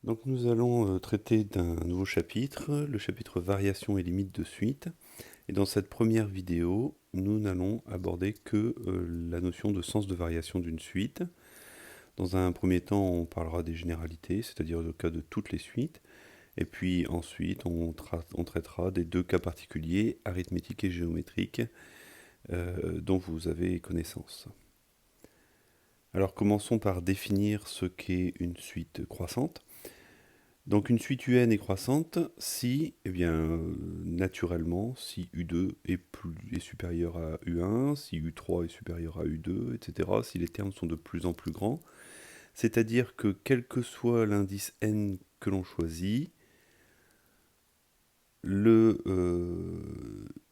Donc nous allons traiter d'un nouveau chapitre, le chapitre variation et limites de suite. Et dans cette première vidéo, nous n'allons aborder que la notion de sens de variation d'une suite. Dans un premier temps, on parlera des généralités, c'est-à-dire le cas de toutes les suites. Et puis ensuite, on traitera des deux cas particuliers, arithmétique et géométrique, dont vous avez connaissance. Alors commençons par définir ce qu'est une suite croissante. Donc une suite UN est croissante si, naturellement, si U2 est supérieur à U1, si U3 est supérieur à U2, etc., si les termes sont de plus en plus grands. C'est-à-dire que quel que soit l'indice N que l'on choisit, le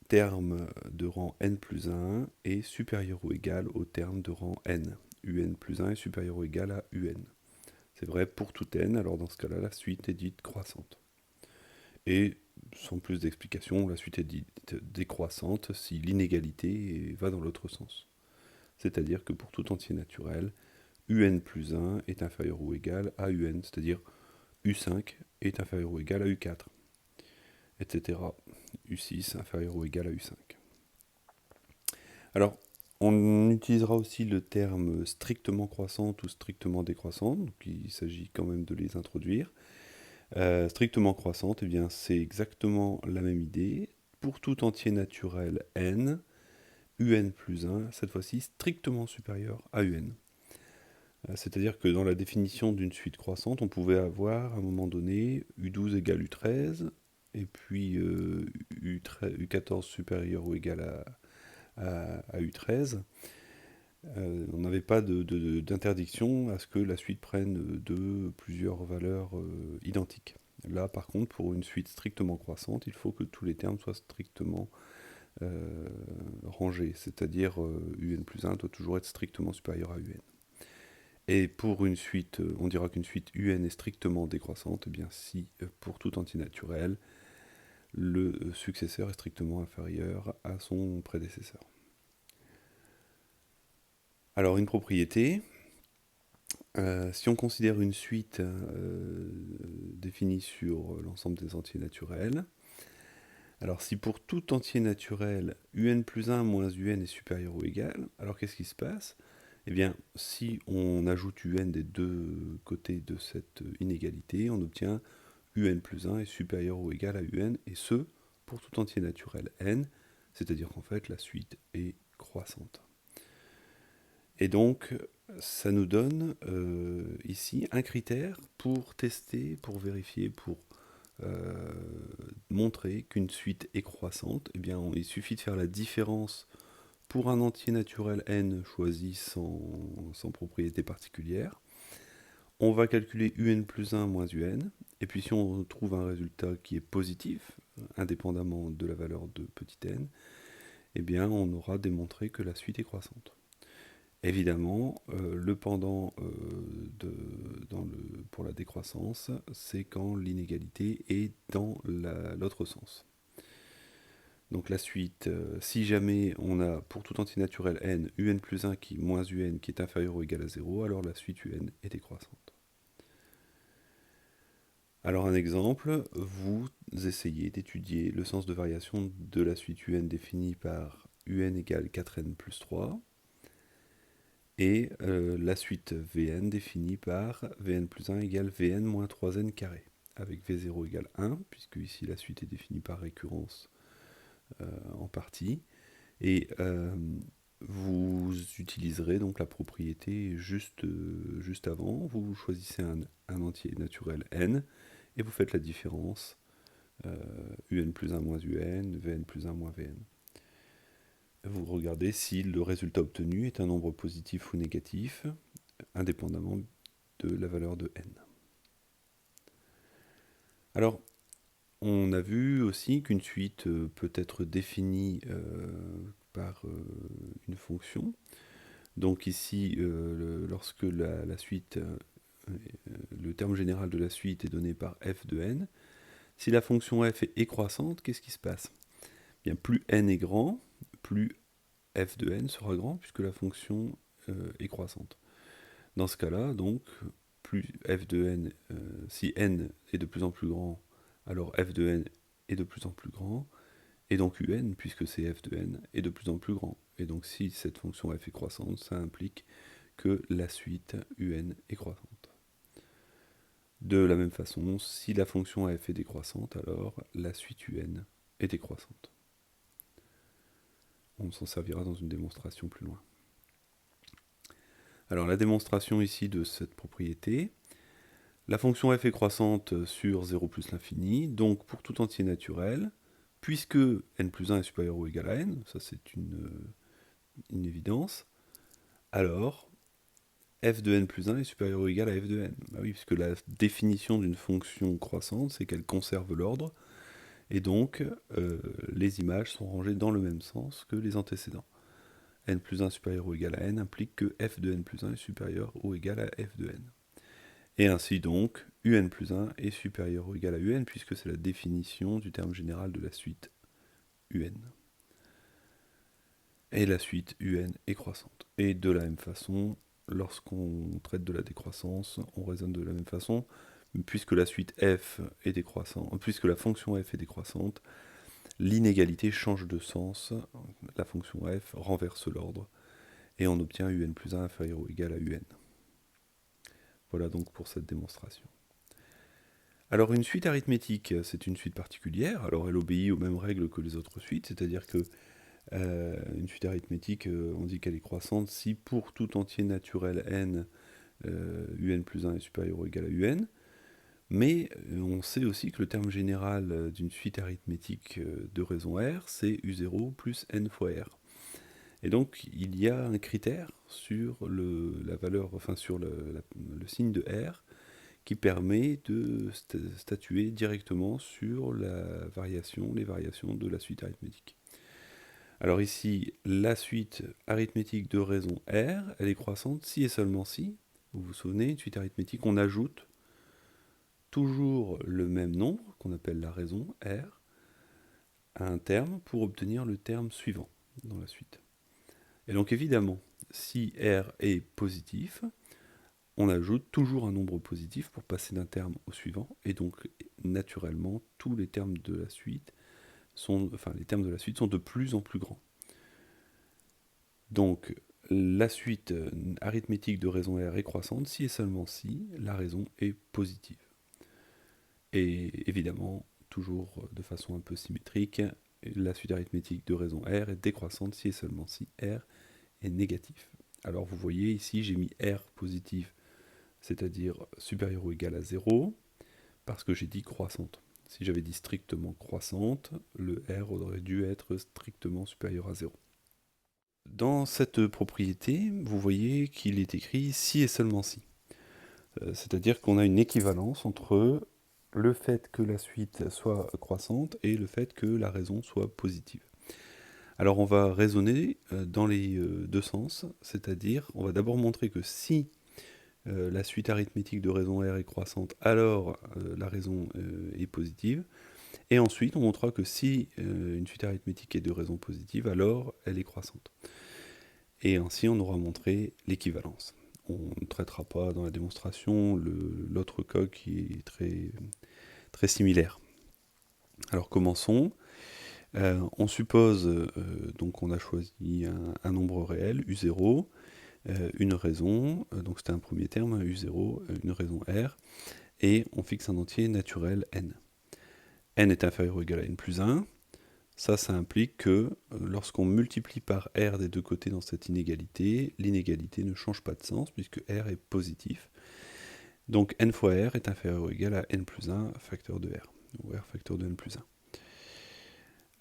terme de rang N plus 1 est supérieur ou égal au terme de rang N. UN plus 1 est supérieur ou égal à UN. C'est vrai pour tout n, alors dans ce cas-là, la suite est dite croissante. Et sans plus d'explication, la suite est dite décroissante si l'inégalité va dans l'autre sens. C'est-à-dire que pour tout entier naturel, UN plus 1 est inférieur ou égal à UN, c'est-à-dire U5 est inférieur ou égal à U4, etc. U6 inférieur ou égal à U5. Alors, on utilisera aussi le terme strictement croissante ou strictement décroissante, donc il s'agit quand même de les introduire. Strictement croissante, eh bien, c'est exactement la même idée. Pour tout entier naturel n, un plus 1, cette fois-ci strictement supérieur à un. C'est-à-dire que dans la définition d'une suite croissante, on pouvait avoir à un moment donné U12 égale U13, et puis U14 supérieur ou égal à U13. On n'avait pas d'interdiction à ce que la suite prenne plusieurs valeurs identiques. Là, par contre, pour une suite strictement croissante, il faut que tous les termes soient strictement rangés, c'est-à-dire un plus 1 doit toujours être strictement supérieur à un. Et pour une suite, on dira qu'une suite un est strictement décroissante, et bien si pour tout entier naturel, le successeur est strictement inférieur à son prédécesseur. Alors une propriété, si on considère une suite définie sur l'ensemble des entiers naturels, alors si pour tout entier naturel, un plus 1 moins un est supérieur ou égal, alors qu'est-ce qui se passe? Eh bien, si on ajoute un des deux côtés de cette inégalité, on obtient un plus 1 est supérieur ou égal à un, et ce, pour tout entier naturel n, c'est-à-dire qu'en fait la suite est croissante. Et donc, ça nous donne ici un critère pour tester, pour vérifier, pour montrer qu'une suite est croissante. Eh bien, il suffit de faire la différence pour un entier naturel n choisi sans propriété particulière. On va calculer un plus 1 moins un, et puis si on trouve un résultat qui est positif, indépendamment de la valeur de petit n, eh bien, on aura démontré que la suite est croissante. Évidemment, le pendant pour la décroissance, c'est quand l'inégalité est dans l'autre sens. Donc la suite, si jamais on a pour tout entier naturel n, un plus 1 qui moins un qui est inférieur ou égal à 0, alors la suite un est décroissante. Alors un exemple, vous essayez d'étudier le sens de variation de la suite un définie par un égale 4n plus 3, et la suite Vn définie par Vn plus 1 égale Vn moins 3n carré, avec V0 égale 1, puisque ici la suite est définie par récurrence en partie, et vous utiliserez donc la propriété juste avant, vous choisissez un entier naturel n, et vous faites la différence un plus 1 moins un, Vn plus 1 moins Vn. Vous regardez si le résultat obtenu est un nombre positif ou négatif, indépendamment de la valeur de n. Alors, on a vu aussi qu'une suite peut être définie par une fonction. Donc ici, lorsque la suite, le terme général de la suite est donné par f de n, si la fonction f est croissante, qu'est-ce qui se passe? Bien, plus n est grand, plus f de n sera grand, puisque la fonction est croissante. Dans ce cas-là, donc, f de n, si n est de plus en plus grand, alors f de n est de plus en plus grand, et donc un, puisque c'est f de n, est de plus en plus grand. Et donc si cette fonction f est croissante, ça implique que la suite un est croissante. De la même façon, si la fonction f est décroissante, alors la suite un est décroissante. On s'en servira dans une démonstration plus loin. Alors la démonstration ici de cette propriété, la fonction f est croissante sur 0 plus l'infini, donc pour tout entier naturel, puisque n plus 1 est supérieur ou égal à n, ça c'est une évidence, alors f de n plus 1 est supérieur ou égal à f de n. Bah oui, puisque la définition d'une fonction croissante, c'est qu'elle conserve l'ordre, et donc les images sont rangées dans le même sens que les antécédents. N plus 1 supérieur ou égal à n implique que f de n plus 1 est supérieur ou égal à f de n. Et ainsi donc, un plus 1 est supérieur ou égal à un, puisque c'est la définition du terme général de la suite un. Et la suite un est croissante. Et de la même façon, lorsqu'on traite de la décroissance, on raisonne de la même façon, puisque la suite f est décroissante, puisque la fonction f est décroissante, l'inégalité change de sens, la fonction f renverse l'ordre, et on obtient un plus 1 inférieur ou égal à un. Voilà donc pour cette démonstration. Alors une suite arithmétique, c'est une suite particulière, alors elle obéit aux mêmes règles que les autres suites, c'est-à-dire que une suite arithmétique, on dit qu'elle est croissante si pour tout entier naturel n, un plus 1 est supérieur ou égal à un, mais on sait aussi que le terme général d'une suite arithmétique de raison R, c'est u0 plus n fois R. Et donc il y a un critère sur la valeur, enfin sur le signe de R, qui permet de statuer directement sur les variations de la suite arithmétique. Alors ici, la suite arithmétique de raison R, elle est croissante si et seulement si, vous vous souvenez, une suite arithmétique, on ajoute toujours le même nombre, qu'on appelle la raison R, à un terme pour obtenir le terme suivant dans la suite. Et donc évidemment, si R est positif, on ajoute toujours un nombre positif pour passer d'un terme au suivant, et donc naturellement, tous les termes de la suite sont de plus en plus grands. Donc la suite arithmétique de raison R est croissante si et seulement si la raison est positive. Et évidemment, toujours de façon un peu symétrique, la suite arithmétique de raison R est décroissante si et seulement si R est négatif. Alors vous voyez ici, j'ai mis R positif, c'est-à-dire supérieur ou égal à 0, parce que j'ai dit croissante. Si j'avais dit strictement croissante, le R aurait dû être strictement supérieur à 0. Dans cette propriété, vous voyez qu'il est écrit si et seulement si. C'est-à-dire qu'on a une équivalence entre le fait que la suite soit croissante et le fait que la raison soit positive. Alors on va raisonner dans les deux sens, c'est-à-dire on va d'abord montrer que si la suite arithmétique de raison R est croissante, alors la raison est positive, et ensuite on montrera que si une suite arithmétique est de raison positive, alors elle est croissante. Et ainsi on aura montré l'équivalence. On ne traitera pas dans la démonstration l'autre cas qui est très, très similaire. Alors commençons. On suppose, donc on a choisi un nombre réel, u0, une raison, donc c'était un premier terme, u0, une raison r, et on fixe un entier naturel n. N est inférieur ou égal à n plus 1. Ça implique que lorsqu'on multiplie par r des deux côtés dans cette inégalité, l'inégalité ne change pas de sens puisque r est positif. Donc n fois r est inférieur ou égal à n plus 1 facteur de r, ou r facteur de n plus 1.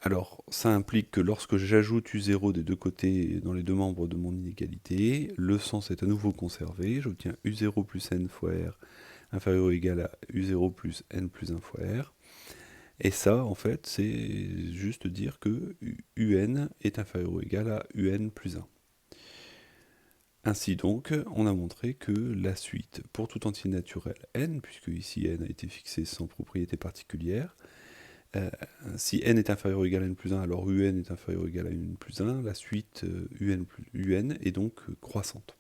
Alors, ça implique que lorsque j'ajoute u0 des deux côtés dans les deux membres de mon inégalité, le sens est à nouveau conservé, j'obtiens u0 plus n fois r inférieur ou égal à u0 plus n plus 1 fois r. Et ça, en fait, c'est juste dire que un est inférieur ou égal à un plus 1. Ainsi donc, on a montré que la suite pour tout entier naturel n, puisque ici n a été fixé sans propriété particulière, si n est inférieur ou égal à n plus 1, alors un est inférieur ou égal à n plus 1, la suite un est donc croissante.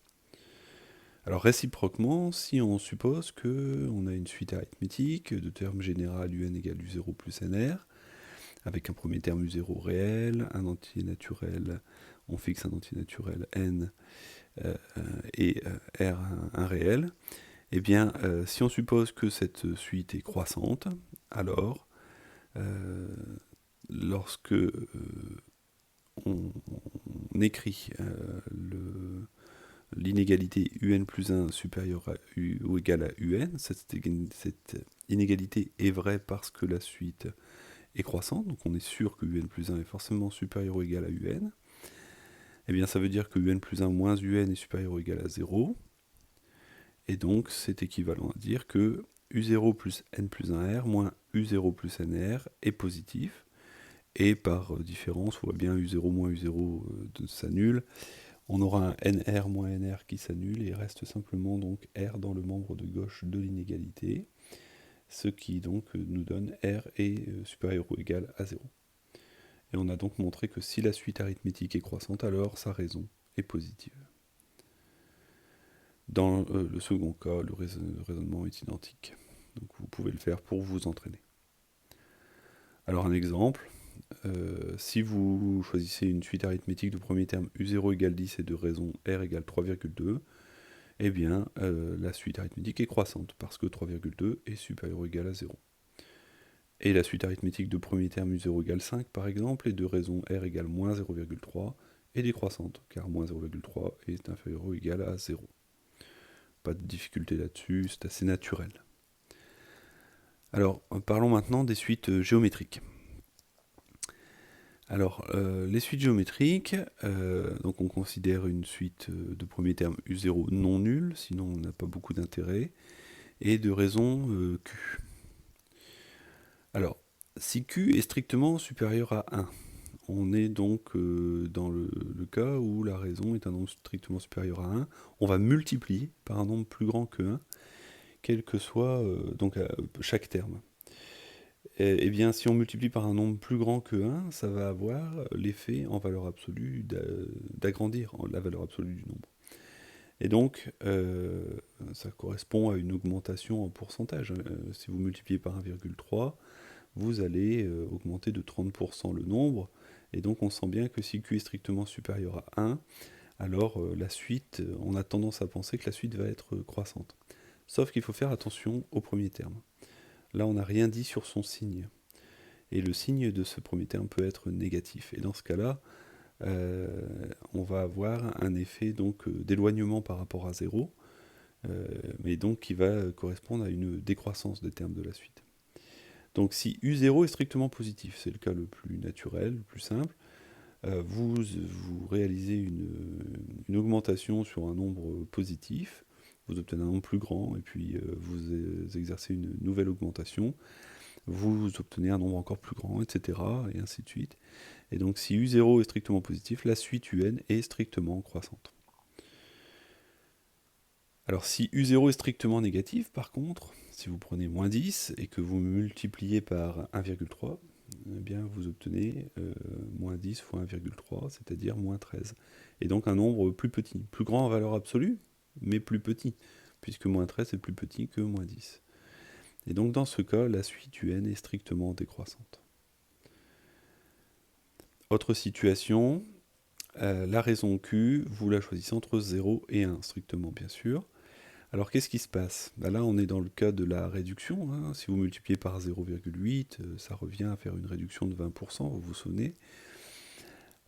Alors réciproquement, si on suppose qu'on a une suite arithmétique de termes général un égale u0 plus nr, avec un premier terme u0 réel, un entier naturel, on fixe un entier naturel n et r un réel, eh bien si on suppose que cette suite est croissante, alors lorsque on écrit l'inégalité un plus 1 supérieure à u ou égale à un, cette inégalité est vraie parce que la suite est croissante, donc on est sûr que un plus 1 est forcément supérieur ou égal à un, et bien ça veut dire que un plus 1 moins un est supérieur ou égal à 0, et donc c'est équivalent à dire que u0 plus n plus 1r moins u0 plus nr est positif, et par différence, on voit bien u0 moins u0 s'annule, on aura un nr moins nr qui s'annule, et il reste simplement donc r dans le membre de gauche de l'inégalité, ce qui donc nous donne r est supérieur ou égal à 0. Et on a donc montré que si la suite arithmétique est croissante, alors sa raison est positive. Dans le second cas, le raisonnement est identique. Donc vous pouvez le faire pour vous entraîner. Alors un exemple, si vous choisissez une suite arithmétique de premier terme u0 égale 10 et de raison r égale 3,2, eh bien la suite arithmétique est croissante, parce que 3,2 est supérieur ou égal à 0. Et la suite arithmétique de premier terme u0 égale 5 par exemple, et de raison r égale moins 0,3 est décroissante, car moins 0,3 est inférieur ou égal à 0. Pas de difficulté là-dessus, c'est assez naturel. Alors, parlons maintenant des suites géométriques. Alors, les suites géométriques, donc on considère une suite de premier terme u0 non nulle, sinon on n'a pas beaucoup d'intérêt, et de raison q. Alors, si q est strictement supérieur à 1, on est donc dans le cas où la raison est un nombre strictement supérieur à 1, on va multiplier par un nombre plus grand que 1, quel que soit donc chaque terme. Et bien, si on multiplie par un nombre plus grand que 1, ça va avoir l'effet en valeur absolue d'agrandir la valeur absolue du nombre. Et donc, ça correspond à une augmentation en pourcentage. Si vous multipliez par 1,3, vous allez augmenter de 30% le nombre. Et donc, on sent bien que si Q est strictement supérieur à 1, alors la suite, on a tendance à penser que la suite va être croissante. Sauf qu'il faut faire attention au premier terme. Là, on n'a rien dit sur son signe. Et le signe de ce premier terme peut être négatif. Et dans ce cas-là, on va avoir un effet d'éloignement par rapport à 0, mais donc qui va correspondre à une décroissance des termes de la suite. Donc si U0 est strictement positif, c'est le cas le plus naturel, le plus simple, vous réalisez une augmentation sur un nombre positif, vous obtenez un nombre plus grand, et puis vous exercez une nouvelle augmentation, vous obtenez un nombre encore plus grand, etc., et ainsi de suite. Et donc si U0 est strictement positif, la suite UN est strictement croissante. Alors si U0 est strictement négatif, par contre, si vous prenez moins 10 et que vous multipliez par 1,3, eh bien vous obtenez moins 10 fois 1,3, c'est-à-dire moins 13. Et donc un nombre plus petit, plus grand en valeur absolue, mais plus petit, puisque moins 13 est plus petit que moins 10. Et donc dans ce cas, la suite UN est strictement décroissante. Autre situation, la raison Q, vous la choisissez entre 0 et 1, strictement bien sûr. Alors qu'est-ce qui se passe? Là on est dans le cas de la réduction, hein. Si vous multipliez par 0,8, ça revient à faire une réduction de 20%, vous vous souvenez.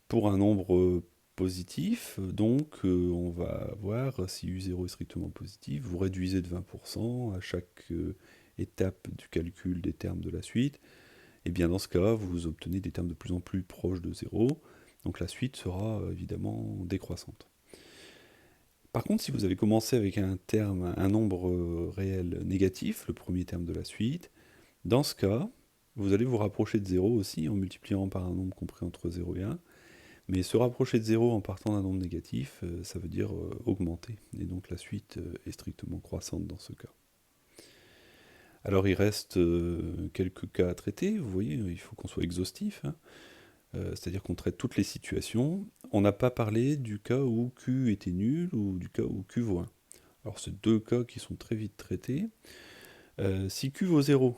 Pour un nombre positif, donc on va voir si U0 est strictement positif, vous réduisez de 20% à chaque étape du calcul des termes de la suite, et bien dans ce cas, vous obtenez des termes de plus en plus proches de 0, donc la suite sera évidemment décroissante. Par contre, si vous avez commencé avec un nombre réel négatif, le premier terme de la suite, dans ce cas, vous allez vous rapprocher de 0 aussi en multipliant par un nombre compris entre 0 et 1, mais se rapprocher de 0 en partant d'un nombre négatif, ça veut dire augmenter, et donc la suite est strictement croissante dans ce cas. Alors il reste quelques cas à traiter, vous voyez, il faut qu'on soit exhaustif, hein. C'est-à-dire qu'on traite toutes les situations. On n'a pas parlé du cas où Q était nul ou du cas où Q vaut 1. Alors c'est deux cas qui sont très vite traités. Si Q vaut 0,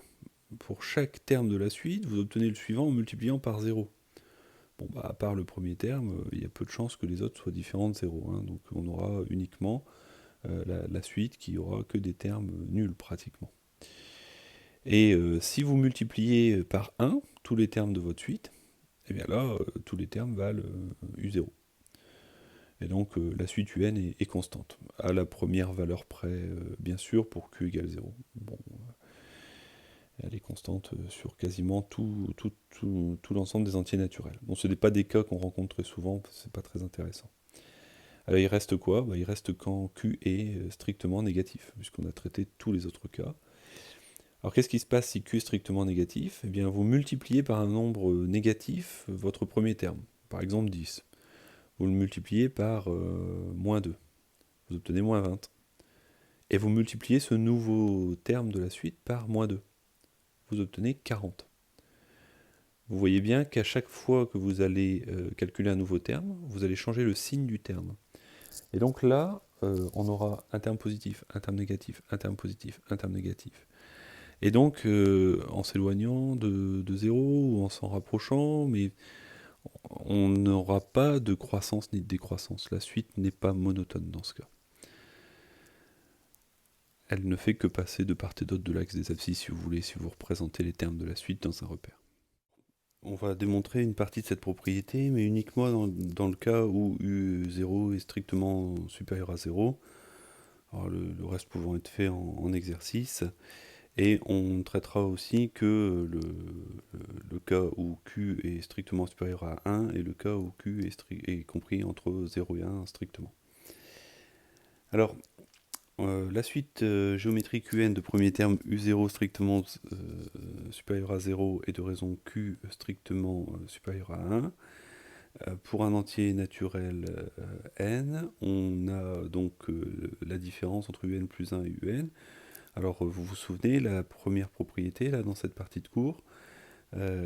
pour chaque terme de la suite, vous obtenez le suivant en multipliant par 0. Bon, bah, à part le premier terme, il y a peu de chances que les autres soient différents de 0. Hein, donc on aura uniquement la suite qui aura que des termes nuls pratiquement. Et si vous multipliez par 1 tous les termes de votre suite, et bien là, tous les termes valent U0. Et donc la suite UN est constante, à la première valeur près, bien sûr, pour Q égale 0. Bon, elle est constante sur quasiment tout l'ensemble des entiers naturels. Bon, ce n'est pas des cas qu'on rencontre très souvent, c'est pas très intéressant. Alors il reste quoi? Il reste quand Q est strictement négatif, puisqu'on a traité tous les autres cas. Alors qu'est-ce qui se passe si Q est strictement négatif? Eh bien vous multipliez par un nombre négatif votre premier terme, par exemple 10. Vous le multipliez par moins 2, vous obtenez moins 20. Et vous multipliez ce nouveau terme de la suite par moins 2, vous obtenez 40. Vous voyez bien qu'à chaque fois que vous allez calculer un nouveau terme, vous allez changer le signe du terme. Et donc là, on aura un terme positif, un terme négatif, un terme positif, un terme négatif. Et donc, en s'éloignant de 0 ou en s'en rapprochant, mais on n'aura pas de croissance ni de décroissance. La suite n'est pas monotone dans ce cas. Elle ne fait que passer de part et d'autre de l'axe des abscisses, si vous voulez, si vous représentez les termes de la suite dans un repère. On va démontrer une partie de cette propriété, mais uniquement dans le cas où U0 est strictement supérieur à 0. Alors le reste pouvant être fait en exercice. Et on traitera aussi que le cas où Q est strictement supérieur à 1 et le cas où Q est compris entre 0 et 1 strictement. Alors, la suite géométrique UN de premier terme U0 strictement supérieur à 0 et de raison Q strictement supérieur à 1. Pour un entier naturel n, on a donc la différence entre UN plus 1 et UN. Alors vous vous souvenez, la première propriété, là, dans cette partie de cours,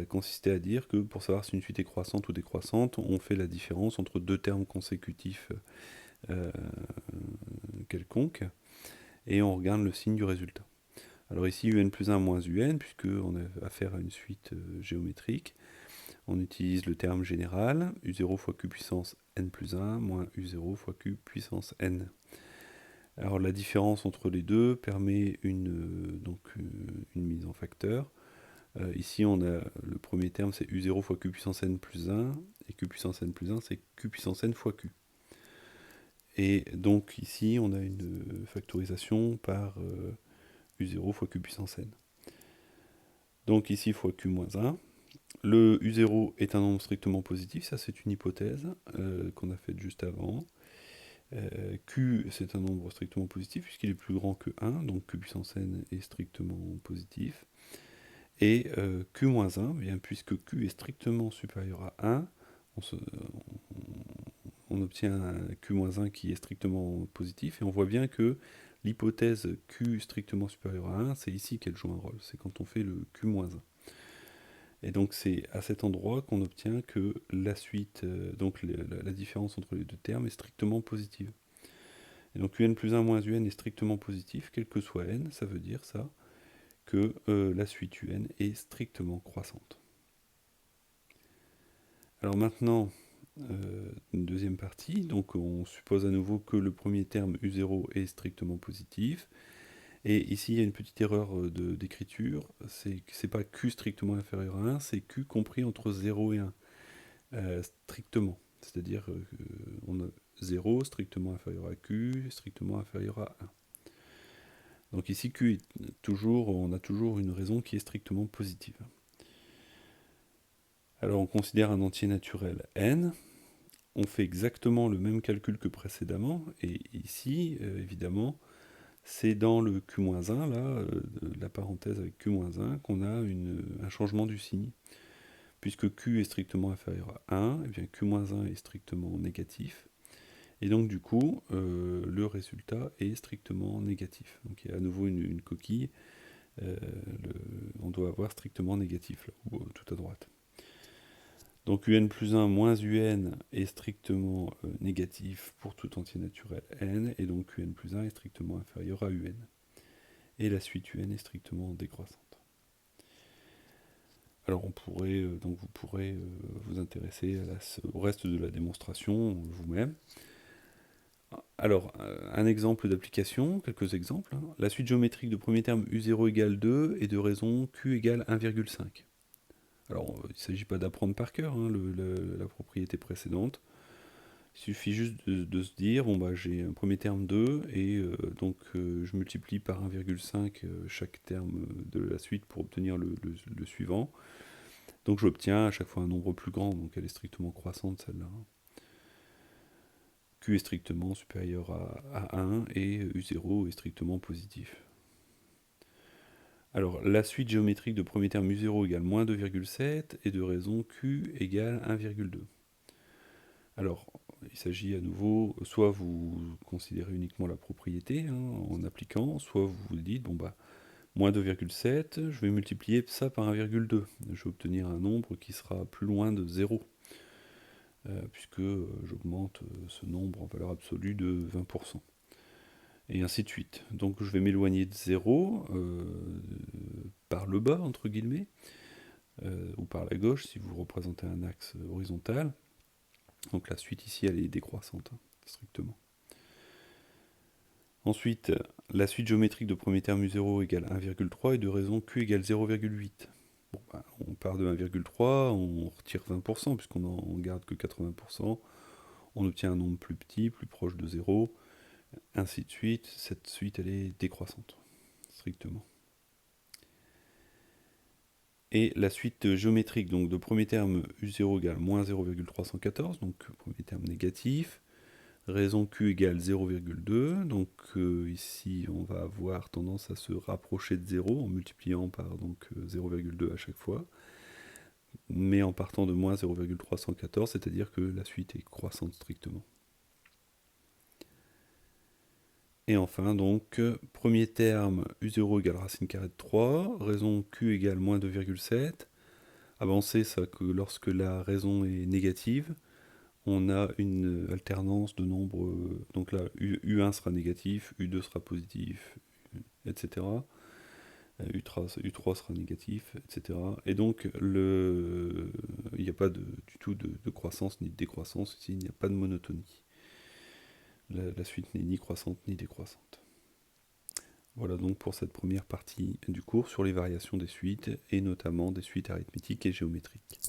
consistait à dire que pour savoir si une suite est croissante ou décroissante, on fait la différence entre deux termes consécutifs quelconques, et on regarde le signe du résultat. Alors ici, un plus 1 moins un, puisqu'on a affaire à une suite géométrique, on utilise le terme général, u0 fois q puissance n plus 1 moins u0 fois q puissance n. Alors la différence entre les deux permet une mise en facteur. Ici on a le premier terme, c'est u0 fois q puissance n plus 1, et q puissance n plus 1 c'est q puissance n fois q. Et donc ici on a une factorisation par u0 fois q puissance n. Donc ici fois q moins 1. Le u0 est un nombre strictement positif, ça c'est une hypothèse qu'on a faite juste avant. Q c'est un nombre strictement positif puisqu'il est plus grand que 1, donc q puissance n est strictement positif. Et Q-1, bien, puisque Q est strictement supérieur à 1, on obtient un Q-1 qui est strictement positif, et on voit bien que l'hypothèse Q strictement supérieur à 1, c'est ici qu'elle joue un rôle, c'est quand on fait le Q-1. Et donc c'est à cet endroit qu'on obtient que la suite, donc la différence entre les deux termes est strictement positive. Et donc UN plus 1 moins UN est strictement positif, quel que soit n, ça veut dire ça, que la suite UN est strictement croissante. Alors maintenant, une deuxième partie, donc on suppose à nouveau que le premier terme U0 est strictement positif, et ici il y a une petite erreur d'écriture, c'est pas Q strictement inférieur à 1, c'est Q compris entre 0 et 1, strictement, c'est-à-dire on a 0 strictement inférieur à Q, strictement inférieur à 1. Donc ici Q est toujours, on a toujours une raison qui est strictement positive. Alors on considère un entier naturel n, on fait exactement le même calcul que précédemment, et ici, évidemment, c'est dans le Q-1, là, la parenthèse avec Q-1, qu'on a un changement du signe. Puisque Q est strictement inférieur à 1, et bien Q-1 est strictement négatif, et donc du coup, le résultat est strictement négatif. Donc il y a à nouveau une coquille, on doit avoir strictement négatif, là, ou tout à droite. Donc un plus 1 moins un est strictement négatif pour tout entier naturel n, et donc un plus 1 est strictement inférieur à un. Et la suite un est strictement décroissante. Alors donc vous pourrez vous intéresser au reste de la démonstration vous-même. Alors, un exemple d'application, quelques exemples, hein. La suite géométrique de premier terme U0 égale 2 et de raison Q égale 1,5. Alors, il ne s'agit pas d'apprendre par cœur hein, la propriété précédente. Il suffit juste de se dire, bon bah j'ai un premier terme 2, et donc je multiplie par 1,5 chaque terme de la suite pour obtenir le suivant. Donc j'obtiens à chaque fois un nombre plus grand, donc elle est strictement croissante celle-là. Q est strictement supérieur à 1 et U0 est strictement positif. Alors la suite géométrique de premier terme U0 égale moins 2,7 et de raison Q égale 1,2. Alors il s'agit à nouveau, soit vous considérez uniquement la propriété hein, en appliquant, soit vous vous dites, bon bah, moins 2,7, je vais multiplier ça par 1,2. Je vais obtenir un nombre qui sera plus loin de 0. Puisque j'augmente ce nombre en valeur absolue de 20%. Et ainsi de suite. Donc je vais m'éloigner de 0 par le bas, entre guillemets, ou par la gauche si vous représentez un axe horizontal. Donc la suite ici, elle est décroissante, hein, strictement. Ensuite, la suite géométrique de premier terme U0 égale 1,3 et de raison Q égale 0,8. Bon, bah, on part de 1,3, on retire 20%, puisqu'on n'en garde que 80%. On obtient un nombre plus petit, plus proche de 0, ainsi de suite. Cette suite, elle est décroissante, strictement. Et la suite géométrique, donc de premier terme U0 égale moins 0,314, donc premier terme négatif, raison Q égale 0,2, donc ici on va avoir tendance à se rapprocher de 0 en multipliant par 0,2 à chaque fois, mais en partant de moins 0,314, c'est-à-dire que la suite est croissante strictement. Et enfin, donc, premier terme, U0 égale racine carrée de 3, raison Q égale moins 2,7. Avancer, ça que lorsque la raison est négative, on a une alternance de nombres, donc là, U1 sera négatif, U2 sera positif, etc. U3 sera négatif, etc. Et donc, il n'y a pas du tout de croissance ni de décroissance, ici, il n'y a pas de monotonie. La suite n'est ni croissante ni décroissante. Voilà donc pour cette première partie du cours sur les variations des suites, et notamment des suites arithmétiques et géométriques.